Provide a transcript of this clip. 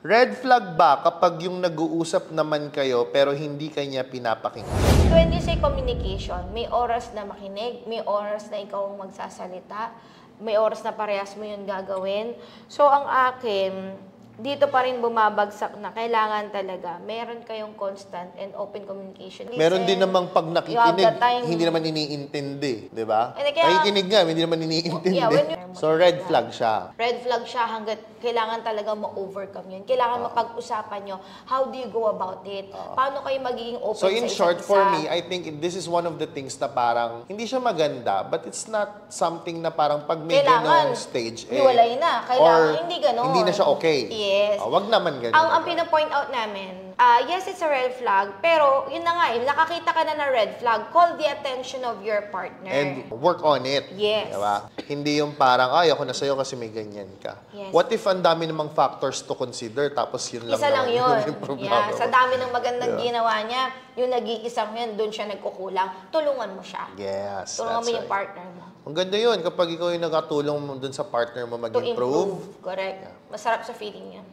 Red flag ba kapag yung nag-uusap naman kayo pero hindi kanya pinapakinggan? When you say communication, may oras na makinig, may oras na ikaw ang magsasalita, may oras na parehas mo yun gagawin. So, ang akin, dito pa rin bumabagsak na kailangan talaga meron kayong constant and open communication. Meron din namang pag nakikinig, time, hindi naman iniintindi, di ba? Kaya, nakikinig nga, hindi naman iniintindi. So, red flag siya. Red flag siya hanggat kailangan talaga ma-overcome yun. Kailangan mapag-usapan nyo, how do you go about it? Paano kayo magiging open So, in sa short, isa't for isa? me, I think this is one of the things na parang, hindi siya maganda, but it's not something na parang pag may ganong stage, hiwalay na. Kailangan hindi ganon. Hindi na siya okay. Yes. Wag naman ganun. Ang pinapoint out namin, yes, it's a red flag, pero yun na nga, nakakita ka na ng red flag, call the attention of your partner. And work on it. Yes. Diba? Hindi yung parang, ay, ako na sa'yo kasi may ganyan ka. Yes. What if ang dami namang factors to consider, tapos yun lang Isa lang yun. yung problema. Sa dami ng magandang ginawa niya, yung nag-iisang yun, doon siya nagkukulang. Tulungan mo siya. Yes, Tulungan mo that's yung right. partner mo. Ang ganda yun, kapag ikaw yung nakatulong dun sa partner mo To mag-improve. improve. Correct. Masarap sa feeling yun.